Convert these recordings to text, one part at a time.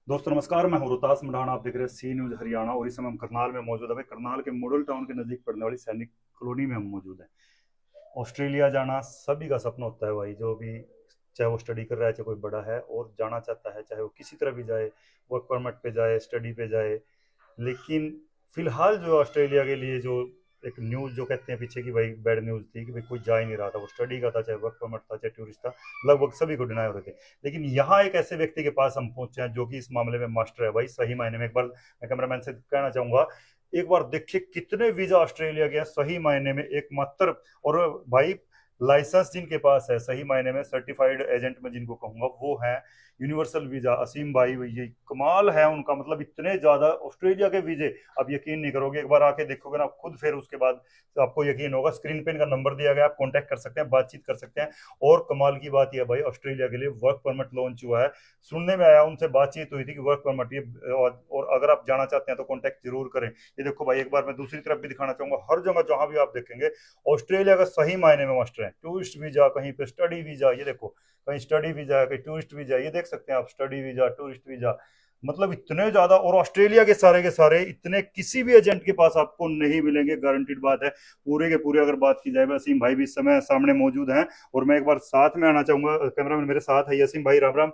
दोस्तों नमस्कार, मैं हूं रोहतास मडाना। आप देख रहे हैं सी न्यूज हरियाणा और इस समय हम करनाल में मौजूद है। भाई करनाल के मॉडल टाउन के नजदीक पड़ने वाली सैनिक कॉलोनी में हम मौजूद हैं। ऑस्ट्रेलिया जाना सभी का सपना होता है भाई, जो भी चाहे वो स्टडी कर रहा है, चाहे कोई बड़ा है और जाना चाहता है, चाहे वो किसी तरह भी जाए, वर्क परमिट पे जाए, स्टडी पे जाए। लेकिन फिलहाल जो ऑस्ट्रेलिया के लिए जो एक न्यूज जो कहते हैं पीछे की, भाई बैड न्यूज थी कि भाई कोई जा ही नहीं रहा था। वो स्टडी का था, चाहे वर्क परमिट था, चाहे टूरिस्ट था, लगभग सभी को डिनाई हो रहे थे। लेकिन यहाँ एक ऐसे व्यक्ति के पास हम पहुंचे हैं जो कि इस मामले में मास्टर है भाई, सही मायने में। एक बार मैं कैमरामैन से कहना चाहूंगा, एक बार देखिए कितने वीजा ऑस्ट्रेलिया के हैं सही मायने में, एकमात्र। और भाई लाइसेंस जिनके पास है सही मायने में, सर्टिफाइड एजेंट में जिनको कहूंगा, वो है यूनिवर्सल वीजा असीम भाई। ये कमाल है उनका, मतलब इतने ज्यादा ऑस्ट्रेलिया के वीजे आप यकीन नहीं करोगे। एक बार आके देखोगे ना खुद, फिर उसके बाद तो आपको यकीन होगा। स्क्रीन पे इनका नंबर दिया गया, आप कांटेक्ट कर सकते हैं, बातचीत कर सकते हैं। और कमाल की बात यह भाई, ऑस्ट्रेलिया के लिए वर्क परमिट लॉन्च हुआ है। सुनने में आया, उनसे बातचीत हुई थी कि वर्क परमिट ये, और अगर आप जाना चाहते हैं तो कांटेक्ट जरूर करें। ये देखो भाई, एक बार मैं दूसरी तरफ भी दिखाना चाहूंगा, हर जगह जहां भी आप देखेंगे ऑस्ट्रेलिया का सही मायने में मास्टर है। टूरिस्ट वीजा, कहीं पे स्टडी वीजा, ये देखो कहीं स्टडी वीजा है, कहीं टूरिस्ट वीजा, ये देख सकते हैं आप, स्टडी वीजा, टूरिस्ट वीजा। मतलब इतने ज्यादा, और ऑस्ट्रेलिया के सारे इतने किसी भी एजेंट के पास आपको नहीं मिलेंगे, गारंटीड बात है। पूरे के पूरे अगर बात की जाए, वसीम भाई भी इस समय सामने मौजूद हैं और मैं एक बार साथ में आना चाहूंगा। कैमरामैन मेरे साथ है, यसीम भाई राम राम।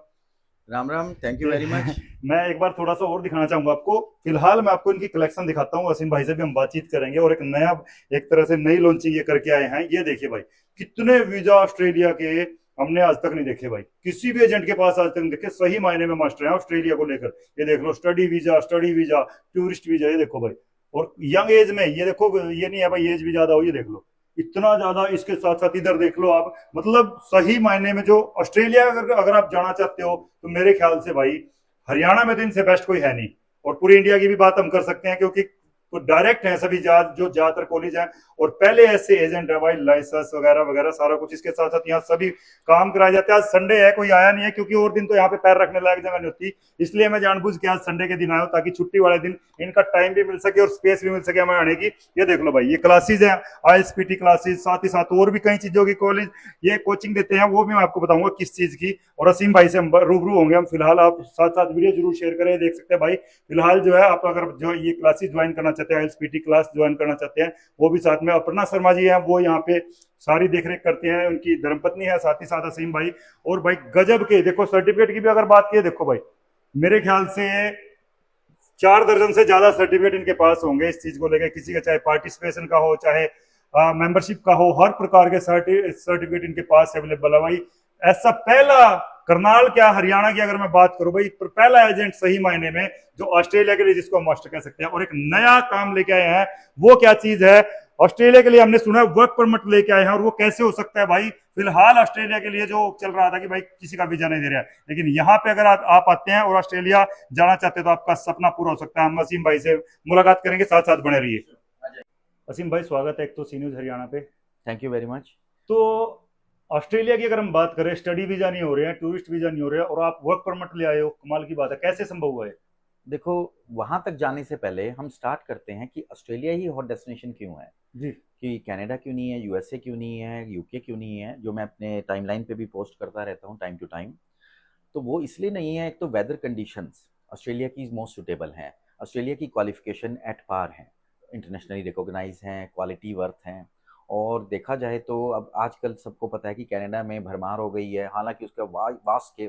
राम राम, थैंक यू ये वेरी मच। मैं एक बार थोड़ा सा और दिखाना चाहूंगा आपको। फिलहाल मैं आपको इनकी कलेक्शन दिखाता हूँ, वसीम भाई से भी हम बातचीत करेंगे। और एक नया, एक तरह से नई लॉन्चिंग ये करके आए हैं। ये देखिए भाई, कितने वीजा ऑस्ट्रेलिया के हमने आज तक नहीं देखे भाई, किसी भी एजेंट के पास आज तक नहीं देखे। सही मायने में मास्टर है ऑस्ट्रेलिया को लेकर। ये देख लो, study visa, study visa, tourist visa, ये देखो भाई। और यंग एज में, ये देखो, ये नहीं है भाई एज भी ज्यादा हो, ये देख लो इतना ज्यादा। इसके साथ साथ इधर देख लो आप, मतलब सही मायने में जो ऑस्ट्रेलिया अगर आप जाना चाहते हो तो मेरे ख्याल से भाई हरियाणा में तो इनसे बेस्ट कोई है नहीं। और पूरी इंडिया की भी बात हम कर सकते हैं, क्योंकि तो डायरेक्ट है सभी जो ज्यादातर कॉलेज हैं। और पहले ऐसे एजेंट है भाई, लाइसेंस वगैरह वगैरह सारा कुछ। इसके साथ साथ यहाँ सभी काम कराए जाते हैं। आज संडे है, कोई आया नहीं है, क्योंकि और दिन तो यहाँ पे पैर रखने लायक जगह नहीं होती। इसलिए मैं जानबूझ के आज संडे के दिन आया हूँ, ताकि छुट्टी वाले दिन इनका टाइम भी मिल सके और स्पेस भी मिल सके हमें आने की। ये देख लो भाई, ये क्लासेज है, आईएसपीटी क्लासेज, साथ ही साथ और भी कई चीजों की कॉलेज ये कोचिंग देते हैं। वो भी मैं आपको बताऊंगा किस चीज की। और असीम भाई से हम रूबरू होंगे हम। फिलहाल आप साथ साथ वीडियो जरूर शेयर करें। देख सकते हैं भाई, फिलहाल जो है आप अगर जो ये क्लासेस ज्वाइन करना चाहते हैं, एलएसपीटी क्लास ज्वाइन करना चाहते हैं, वो भी साथ में अपर्णा शर्मा जी हैं, वो यहाँ पे सारी देखरेख करते हैं। उनकी धर्मपत्नी है साथ ही साथ असीम भाई। और भाई गजब के देखो, सर्टिफिकेट की भी अगर बात की, देखो भाई मेरे ख्याल से 4 दर्जन से ज्यादा सर्टिफिकेट इनके पास होंगे इस चीज को लेकर। किसी का चाहे पार्टिसिपेशन का हो, चाहे मेंबरशिप का हो, हर प्रकार के सर्टिफिकेट इनके पास अवेलेबल है भाई। ऐसा पहला करनाल क्या हरियाणा की अगर मैं बात करूं भाई, पहला एजेंट सही मायने में जो ऑस्ट्रेलिया के लिए जिसको हम मास्टर कह सकते हैं। और एक नया काम लेके आए हैं, वो क्या चीज है? ऑस्ट्रेलिया के लिए हमने सुना है वर्क परमिट लेके आए हैं। और वो कैसे हो सकता है भाई? फिलहाल ऑस्ट्रेलिया के लिए जो चल रहा था कि भाई किसी का वीजा नहीं दे रहा है, लेकिन यहाँ पे अगर आप आते हैं और ऑस्ट्रेलिया जाना चाहते हैं तो आपका सपना पूरा हो सकता है। हम असीम भाई से मुलाकात करेंगे, साथ साथ बने रहिए। असीम भाई स्वागत है एक तो सी न्यूज हरियाणा पे। Thank you very much. तो ऑस्ट्रेलिया की अगर हम बात करें, स्टडी वीजा नहीं हो रहे हैं, टूरिस्ट वीजा नहीं हो रहे हैं, और आप वर्क परमिट ले आए हो, कमाल की बात है। कैसे संभव हुआ है? देखो, वहां तक जाने से पहले हम स्टार्ट करते हैं कि ऑस्ट्रेलिया ही हॉट डेस्टिनेशन क्यों है। जी। कि कनाडा क्यों नहीं है, यूएसए क्यों नहीं है, यूके क्यों नहीं है, जो मैं अपने टाइमलाइन पे भी पोस्ट करता रहता हूँ टाइम टू टाइम। तो वो इसलिए नहीं है, एक तो वेदर कंडीशंस ऑस्ट्रेलिया की मोस्ट सुटेबल हैं। ऑस्ट्रेलिया की क्वालिफिकेशन एट पार है, इंटरनेशनली रिकॉग्नाइज हैं, क्वालिटी वर्थ हैं। और देखा जाए तो अब आजकल सबको पता है कि कनाडा में भरमार हो गई है, हालांकि उसका वास्ट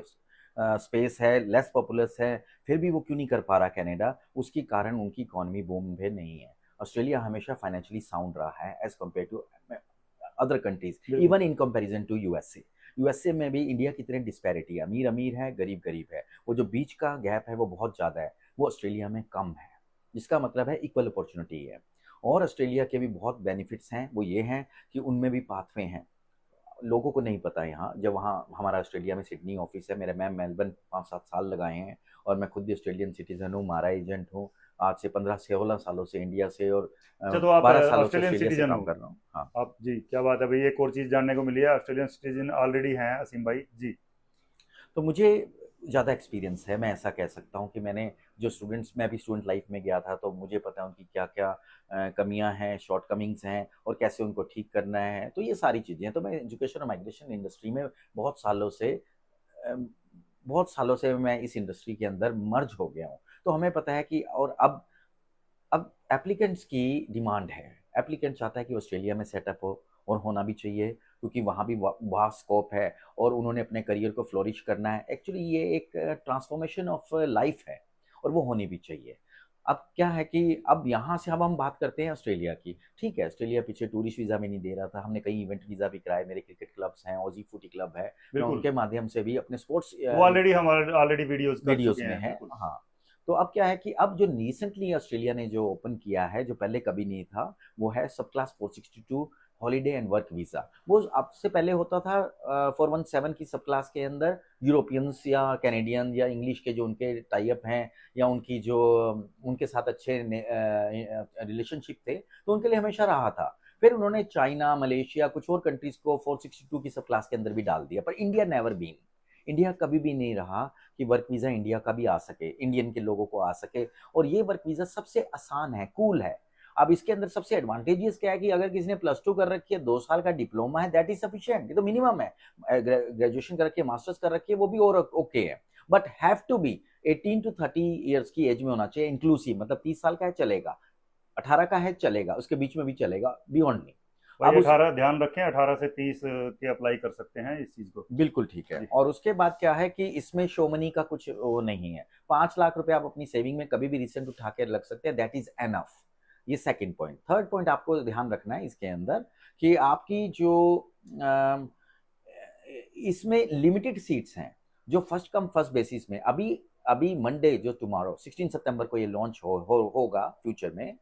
स्पेस है, लेस पॉपुलस है, फिर भी वो क्यों नहीं कर पा रहा कनाडा? उसकी कारण उनकी इकोनॉमी बूम भी नहीं है। ऑस्ट्रेलिया हमेशा फाइनेंशियली साउंड रहा है as compare to other countries, बिल्कुल। Even in comparison to USA. USA में भी इंडिया की तरह डिस्पैरिटी है, अमीर अमीर है, गरीब गरीब है। वो जो बीच का गैप है वो बहुत ज़्यादा है, वो ऑस्ट्रेलिया में कम है। जिसका मतलब है इक्वल अपॉर्चुनिटी है। और ऑस्ट्रेलिया के भी बहुत बेनिफिट्स हैं, वो ये हैं कि उनमें भी पाथवे हैं। लोगों को नहीं पता यहाँ, जब वहाँ हमारा ऑस्ट्रेलिया में सिडनी ऑफिस है, मेरे मैं मेलबर्न 5-7 साल लगाए हैं। और मैं खुद भी ऑस्ट्रेलियन सिटीजन हूँ, मारा एजेंट हूँ। आज से 15-16 सालों से इंडिया से, और अच्छा, तो आप 12 सालों से ऑस्ट्रेलियन ऑस्ट्रेलिया से सिटीजन हो? काम कर रहा हूँ। हाँ। आप जी, क्या बात है भाई, एक और चीज जानने को मिली है, ऑस्ट्रेलियन सिटीजन ऑलरेडी हैं असीम भाई जी। तो मुझे ज़्यादा एक्सपीरियंस है, मैं ऐसा कह सकता हूँ कि मैंने जो स्टूडेंट्स, मैं भी स्टूडेंट लाइफ में गया था, तो मुझे पता है उनकी क्या क्या कमियां हैं, शॉर्ट कमिंग्स हैं, और कैसे उनको ठीक करना है। तो ये सारी चीज़ें हैं। तो मैं एजुकेशन और माइग्रेशन इंडस्ट्री में बहुत सालों से बहुत सालों से मैं इस इंडस्ट्री के अंदर मर्ज हो गया हूँ, तो हमें पता है कि और अब एप्लीकेंट्स की डिमांड है। एप्लीकेंट चाहता है कि ऑस्ट्रेलिया में सेटअप हो, और होना भी चाहिए, क्योंकि वहाँ भी वास्ट स्कोप है और उन्होंने अपने करियर को फ्लोरिश करना है। एक्चुअली ये एक ट्रांसफॉर्मेशन ऑफ लाइफ है और वो होनी भी चाहिए। अब क्या है कि अब यहाँ से अब हम बात करते हैं ऑस्ट्रेलिया की। ठीक है, ऑस्ट्रेलिया पीछे टूरिस्ट वीज़ा में नहीं दे रहा था, हमने कई इवेंट वीज़ा भी कराए। मेरे क्रिकेट क्लब्स हैं, ऑजी फूटी क्लब है, मैं बिल्कुल, उनके माध्यम से भी अपने स्पोर्ट्स वो ऑलरेडी हमारे ऑलरेडी वीडियोस कर वीडियोस चुके में हैं, है। बिल्कुल। हाँ, तो अब क्या है कि अब जो रिसेंटली ऑस्ट्रेलिया ने जो ओपन किया है, जो पहले कभी नहीं था, वो है सब class 462 holiday and work visa. वो अब से पहले होता था 417 की सब क्लास के अंदर यूरोपियंस या कैनेडियन या इंग्लिश के जो उनके टाई अप हैं, या उनकी जो उनके साथ अच्छे रिलेशनशिप थे, तो उनके लिए हमेशा रहा था। फिर उन्होंने चाइना, मलेशिया, कुछ और कंट्रीज को 462 की सब क्लास के अंदर भी डाल दिया, पर इंडिया नेवर बीन, इंडिया कभी भी नहीं रहा कि वर्क वीज़ा इंडिया का भी आ सके, इंडियन के लोगों को आ सके। और ये वर्क वीज़ा सबसे आसान है, कूल है। अब इसके अंदर सबसे एडवांटेजेस क्या है कि अगर किसी ने +2 कर रखी है, 2 साल का डिप्लोमा है, दैट इज सफिशिएंट, ये तो मिनिमम है। ग्रेजुएशन कर रखी है, मास्टर्स कर रखी है, वो भी और ओके है। But have to be 18 to 30 years की एज में होना चाहिए, इंक्लूसिव, मतलब 30 साल का है चलेगा, 18 का है चलेगा, उसके बीच में भी चलेगा, बियॉन्ड नहीं। वही अब उस 18 ध्यान रखें, 18 से 30 के अप्लाई कर सकते हैं इस चीज को। बिल्कुल ठीक है। जी। और उसके बाद क्या है कि इसमें शो मनी का कुछ वो नहीं है। 5 लाख रुपए आप अपनी सेविंग में कभी भी रिसेंट उठा के रख सकते हैं, दैट इज एनफ। ये सेकंड पॉइंट। थर्ड पॉइंट आपको ध्यान रखना है इसके अंदर कि आपकी जो अम, इसमें लिमिटेड सीट्स हैं, जो फर्स्ट कम फर्स्ट बेसिस में अभी अभी मंडे जो टुमारो 16 सितंबर को ये लॉन्च होगा फ्यूचर में,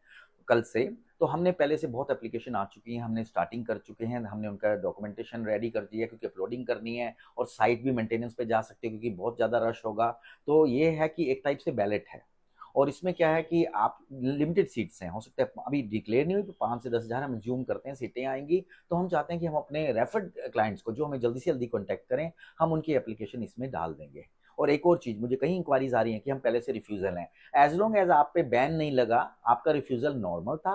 कल से। तो हमने पहले से बहुत एप्लीकेशन आ चुकी हैं, हमने स्टार्टिंग कर चुके हैं, हमने उनका डॉक्यूमेंटेशन रेडी कर दिया है, क्योंकि अपलोडिंग करनी है और साइट भी मेंटेनेंस पे जा सकते हैं, क्योंकि बहुत ज़्यादा रश होगा। तो ये है कि एक टाइप से बैलेट है, और इसमें क्या है कि आप लिमिटेड सीट्स हैं, हो सकता है अभी डिक्लेयर नहीं हुई, तो 5 से 10 हज़ार हम ज्यूम करते हैं सीटें आएंगी। तो हम चाहते हैं कि हम अपने रेफर्ड क्लाइंट्स को, जो हमें जल्दी से जल्दी कॉन्टैक्ट करें, हम उनकी एप्लीकेशन इसमें डाल देंगे। और एक और चीज़, मुझे कई इंक्वायरीज आ रही हैं कि हम पहले से रिफ्यूज़ल हैं। एज लॉन्ग एज आप पे बैन नहीं लगा, आपका रिफ्यूज़ल नॉर्मल था,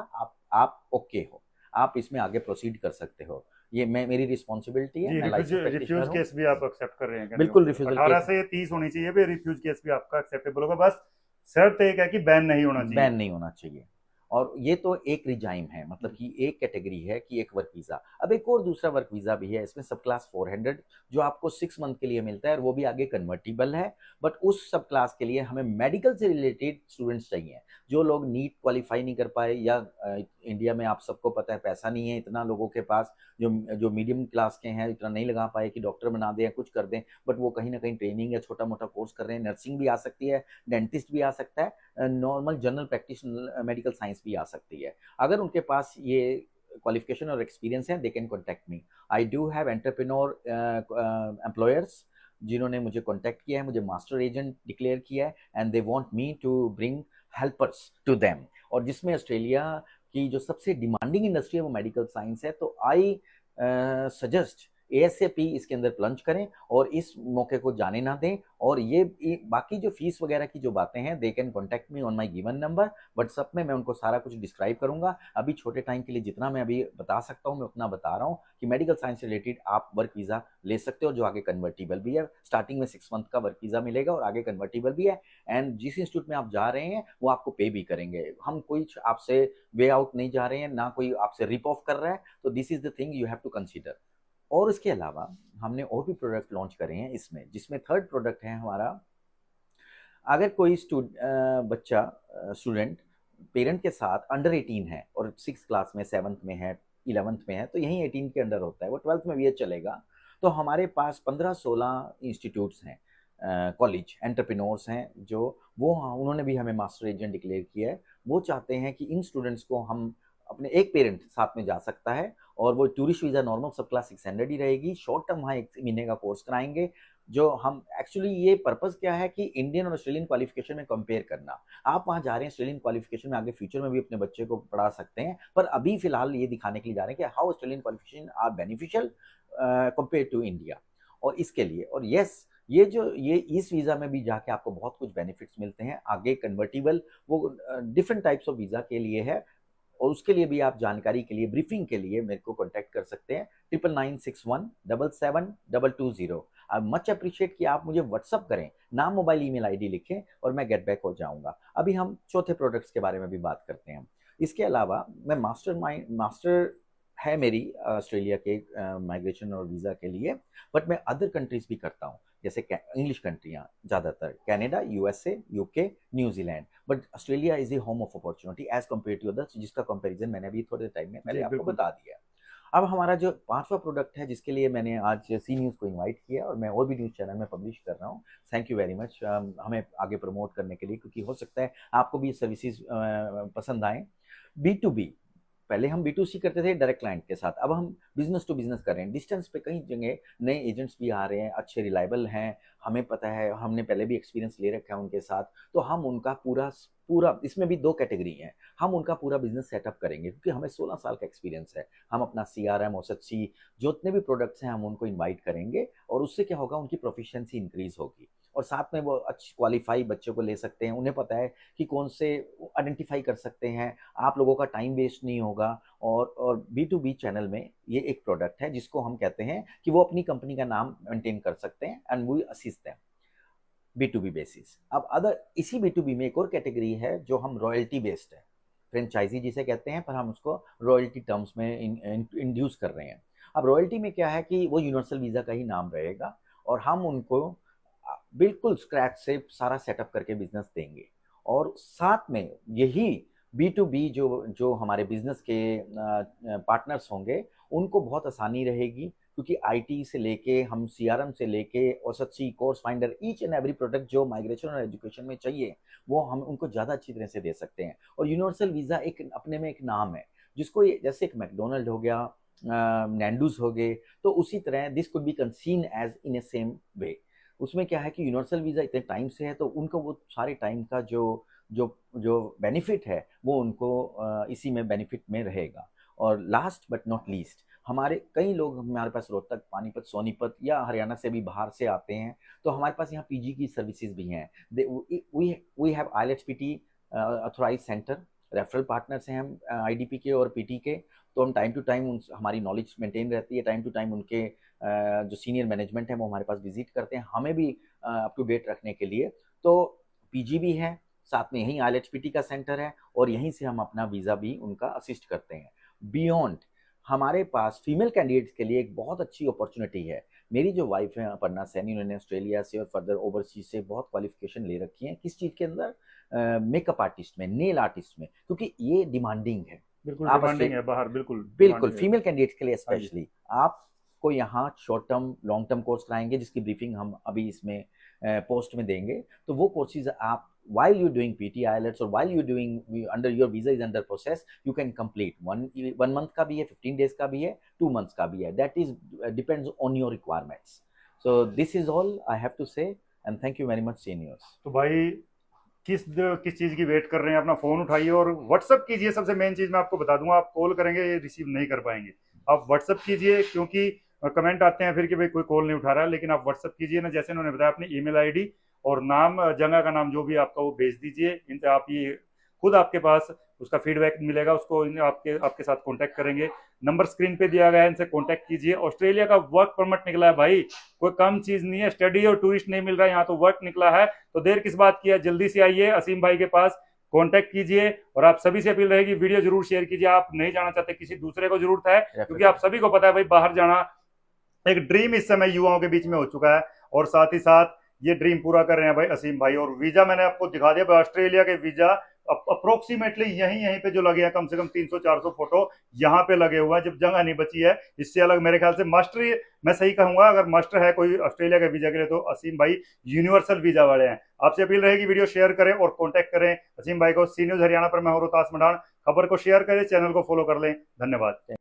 आप ओके हो, आप इसमें आगे प्रोसीड कर सकते हो। ये मेरी रिस्पॉन्सिबिलिटी है, जी, मैं लाइसेंस रिफ्यूज प्रैक्टिशनर हूँ। केस भी आप एक्सेप्ट कर रहे हैं, कहने का बिल्कुल मतलब रिफ्यूज़ल 18 केस से 30 होनी चाहिए भी, रिफ्यूज केस भी आपका एक्सेप्टेबल होगा, बस शर्त एक है कि बैन नहीं होना चाहिए। बैन नहीं होना चाहिए। और ये तो एक रिजाइम है, मतलब कि एक कैटेगरी है कि एक वर्क वीज़ा। अब एक और दूसरा वर्क वीज़ा भी है, इसमें सब क्लास 400 जो आपको 6 मंथ के लिए मिलता है, और वो भी आगे कन्वर्टिबल है। बट उस सब क्लास के लिए हमें मेडिकल से रिलेटेड स्टूडेंट्स चाहिए, जो लोग नीट क्वालिफाई नहीं कर पाए, या इंडिया में आप सबको पता है पैसा नहीं है इतना लोगों के पास, जो जो मीडियम क्लास के हैं, इतना नहीं लगा पाए कि डॉक्टर बना दें या कुछ कर दें, बट वो कहीं ना कहीं ट्रेनिंग या छोटा मोटा कोर्स कर रहे हैं। नर्सिंग भी आ सकती है, डेंटिस्ट भी आ सकता है, normal general practitioner medical science भी आ सकती है। अगर उनके पास ये क्वालिफिकेशन और एक्सपीरियंस है, they can contact me. I do have entrepreneur employers जिन्होंने मुझे कॉन्टैक्ट किया है, मुझे मास्टर एजेंट डिक्लेयर किया है, and they want me to bring helpers to them. और जिसमें ऑस्ट्रेलिया की जो सबसे डिमांडिंग इंडस्ट्री है वो मेडिकल साइंस है। तो आई सजेस्ट एएसएपी इसके अंदर प्लंज करें और इस मौके को जाने ना दें। और ये बाकी जो फीस वगैरह की जो बातें हैं, they can contact me on my given number WhatsApp में, मैं उनको सारा कुछ डिस्क्राइब करूंगा। अभी छोटे टाइम के लिए जितना मैं अभी बता सकता हूं मैं उतना बता रहा हूं कि मेडिकल साइंस से रिलेटेड आप वर्क वीज़ा ले सकते हो, जो आगे कन्वर्टिबल भी है। स्टार्टिंग में 6 मंथ का वर्क वीज़ा मिलेगा और आगे कन्वर्टिबल भी है। एंड जिस इंस्टीट्यूट में आप जा रहे हैं वो आपको पे भी करेंगे। हम कोई आपसे वे आउट नहीं जा रहे हैं, ना कोई आपसे रिप ऑफ कर रहा है। तो this is the thing you have to consider. और इसके अलावा हमने और भी प्रोडक्ट लॉन्च करे हैं इसमें, जिसमें थर्ड प्रोडक्ट है हमारा, अगर कोई बच्चा स्टूडेंट पेरेंट के साथ अंडर 18 है और 6 क्लास में, 7th में है, 11th में है, तो यहीं 18 के अंडर होता है, वो 12th में भी ये चलेगा। तो हमारे पास 15-16 इंस्टीट्यूट्स हैं, कॉलेज एंटरप्रेन्योर्स हैं, जो वो उन्होंने भी हमें मास्टर एजेंट डिक्लेयर किया है। वो चाहते हैं कि इन स्टूडेंट्स को हम अपने, एक पेरेंट साथ में जा सकता है, और वो टूरिस्ट वीज़ा नॉर्मल सब क्लास 600 ही रहेगी। शॉर्ट टर्म वहाँ 1 महीने का कोर्स कराएंगे, जो हम एक्चुअली, ये पर्पस क्या है कि इंडियन और ऑस्ट्रेलियन क्वालिफिकेशन में कंपेयर करना। आप वहाँ जा रहे हैं ऑस्ट्रेलियन क्वालिफिकेशन में, आगे फ्यूचर में भी अपने बच्चे को पढ़ा सकते हैं, पर अभी फिलहाल ये दिखाने के लिए जा रहे हैं कि how Australian qualification are beneficial compare to India. और इसके लिए, और यस, ये इस वीज़ा में भी जाके आपको बहुत कुछ बेनिफिट्स मिलते हैं। आगे कन्वर्टिबल, वो डिफरेंट टाइप्स ऑफ वीज़ा के लिए है, और उसके लिए भी आप जानकारी के लिए, ब्रीफिंग के लिए मेरे को कॉन्टैक्ट कर सकते हैं 9961777220। आई मच अप्रिशिएट कि आप मुझे व्हाट्सअप करें, नाम, मोबाइल, ईमेल आईडी लिखें और मैं गेट बैक हो जाऊंगा। अभी हम चौथे प्रोडक्ट्स के बारे में भी बात करते हैं। इसके अलावा मैं मास्टर है मेरी ऑस्ट्रेलिया के माइग्रेशन और वीज़ा के लिए, बट मैं अदर कंट्रीज भी करता हूँ, जैसे इंग्लिश कंट्रियाँ ज़्यादातर, Canada, USA, UK, New Zealand, but Australia is a home of opportunity as compare to others, जिसका कंपैरिजन मैंने अभी थोड़े टाइम में मैंने जी आपको बिल्कुल। बता दिया। अब हमारा जो पांचवा प्रोडक्ट है जिसके लिए मैंने आज सी न्यूज़ को इनवाइट किया और मैं और भी न्यूज़ चैनल में पब्लिश कर रहा हूँ, थैंक यू वेरी मच हमें आगे प्रमोट करने के लिए, क्योंकि हो सकता है आपको भी ये सर्विसेज पसंद आए। बी टू बी, पहले हम B2C करते थे डायरेक्ट क्लाइंट के साथ, अब हम बिजनेस टू बिजनेस कर रहे हैं। डिस्टेंस पे कई जगह नए एजेंट्स भी आ रहे हैं, अच्छे रिलायबल हैं, हमें पता है, हमने पहले भी एक्सपीरियंस ले रखा है उनके साथ, तो हम उनका पूरा पूरा, इसमें भी 2 कैटेगरी हैं, हम उनका पूरा बिजनेस सेटअप करेंगे क्योंकि हमें 16 साल का एक्सपीरियंस है। हम अपना CRM, OSHC, जितने भी प्रोडक्ट्स हैं हम उनको इन्वाइट करेंगे और उससे क्या होगा, उनकी प्रोफिशिएंसी इंक्रीज होगी और साथ में वो अच्छे क्वालिफाई बच्चों को ले सकते हैं, उन्हें पता है कि कौन से आइडेंटिफाई कर सकते हैं, आप लोगों का टाइम वेस्ट नहीं होगा। और B2B चैनल में ये एक प्रोडक्ट है जिसको हम कहते हैं कि वो अपनी कंपनी का नाम मेंटेन कर सकते हैं and we assist them B2B basis. अब अदर इसी B2B में एक और कैटेगरी है जो हम रॉयल्टी बेस्ड है, फ्रेंचाइजी जिसे कहते हैं, पर हम उसको रॉयल्टी टर्म्स में इंड्यूस कर रहे हैं। अब रॉयल्टी में क्या है कि वो यूनिवर्सल वीज़ा का ही नाम रहेगा और हम उनको बिल्कुल स्क्रैच से सारा सेटअप करके बिजनेस देंगे और साथ में यही B2B जो जो हमारे बिजनेस के पार्टनर्स होंगे उनको बहुत आसानी रहेगी, क्योंकि IT से लेके हम CRM से लेके OSHC, course finder, each and every product जो माइग्रेशन और एजुकेशन में चाहिए वो हम उनको ज़्यादा अच्छी तरह से दे सकते हैं। और यूनिवर्सल वीज़ा एक अपने में एक नाम है, जिसको जैसे एक मैकडोनल्ड हो गया, नैंडूज हो गए, तो उसी तरह this could be conceived as in a same way. उसमें क्या है कि यूनिवर्सल वीज़ा इतने टाइम से है तो उनको वो सारे टाइम का जो जो जो बेनिफिट है वो उनको इसी में बेनिफिट में रहेगा। और लास्ट बट नॉट लीस्ट, हमारे कई लोग हमारे पास रोहतक, पानीपत, सोनीपत या हरियाणा से भी बाहर से आते हैं, तो हमारे पास यहाँ PG की सर्विसेज भी हैं। We have IELTS-PT authorize centre, referral partners हैं हम IDP के और PT के, तो हम टाइम टू टाइम हमारी नॉलेज मेंटेन रहती है, टाइम टू टाइम उनके जो सीनियर मैनेजमेंट है वो हमारे पास विजिट करते हैं हमें भी अप टू डेट रखने के लिए। तो PG भी है, साथ में यहीं IELTS-PT का सेंटर है और यहीं से हम अपना वीज़ा भी उनका असिस्ट करते हैं। बियॉन्ड, हमारे पास फीमेल कैंडिडेट्स के लिए एक बहुत अच्छी अपॉर्चुनिटी है। मेरी जो वाइफ है अपर्णा सैनी, उन्होंने ऑस्ट्रेलिया से और फर्दर ओवरसीज से बहुत क्वालिफिकेशन ले रखी है। किस चीज़ के अंदर? मेकअप आर्टिस्ट में, नेल आर्टिस्ट में, क्योंकि ये डिमांडिंग है। बिल्कुल आप डिमांडिंग है बाहर, बिल्कुल बिल्कुल डिमांडिंग है। फीमेल कैंडिडेट्स के लिए हाँ जी। स्पेशली आपको यहाँ short term, long term course कराएंगे जिसकी ब्रीफिंग हम अभी इसमें पोस्ट में देंगे। तो वो कोर्सेज आप while you're doing PT IELTS or while you're doing under your visa is under process, you can complete one month का भी है, 15 days का भी है, 2 months का भी है, that is depends on your requirements. So this is all I have to say and thank you very much seniors. तो भाई किस चीज की वेट कर रहे हैं, अपना फोन उठाइए और व्हाट्सअप कीजिए। सबसे मेन चीज मैं आपको बता दूंगा, आप कॉल करेंगे ये रिसीव नहीं कर पाएंगे। आप व्हाट्सअप कीजिए, क्योंकि कमेंट आते हैं फिर कि भाई कोई कॉल नहीं उठा रहा है, लेकिन आप व्हाट्सअप कीजिए ना, जैसे उन्होंने बताया अपनी ईमेल आईडी और नाम, जगह का नाम जो भी आपका वो भेज दीजिए। इनसे आप ये खुद आपके पास उसका फीडबैक मिलेगा, उसको आपके आपके साथ कांटेक्ट करेंगे। नंबर स्क्रीन पे दिया गया है, इनसे कांटेक्ट कीजिए। ऑस्ट्रेलिया का वर्क परमिट निकला है भाई, कोई कम चीज नहीं है। स्टडी और टूरिस्ट नहीं मिल रहा है, यहाँ तो वर्क निकला है। तो देर किस बात की है, जल्दी से आइए असीम भाई के पास, कांटेक्ट कीजिए। और आप सभी से अपील रहेगी, वीडियो जरूर शेयर कीजिए। आप नहीं जाना चाहते, किसी दूसरे को जरूरत है, क्योंकि आप सभी को पता है भाई बाहर जाना एक ड्रीम इस समय युवाओं के बीच में हो चुका है, और साथ ही साथ ये ड्रीम पूरा कर रहे हैं भाई असीम भाई। और वीजा मैंने आपको दिखा दिया भाई, ऑस्ट्रेलिया के वीजा अप्रोक्सीमेटली यहीं पे जो लगे हैं, कम से कम 300-400 फोटो यहाँ पे लगे हुए हैं, जब जगह नहीं बची है। इससे अलग मेरे ख्याल से मास्टर, मैं सही कहूंगा, अगर मास्टर है कोई ऑस्ट्रेलिया के वीजा के लिए तो असीम भाई यूनिवर्सल वीजा वाले हैं। आपसे अपील रहेगी वीडियो शेयर करें और कॉन्टेक्ट करें असीम भाई को। सी न्यूज हरियाणा पर मैं हूं रोहतास मडान, खबर को शेयर करें, चैनल को फॉलो कर लें। धन्यवाद।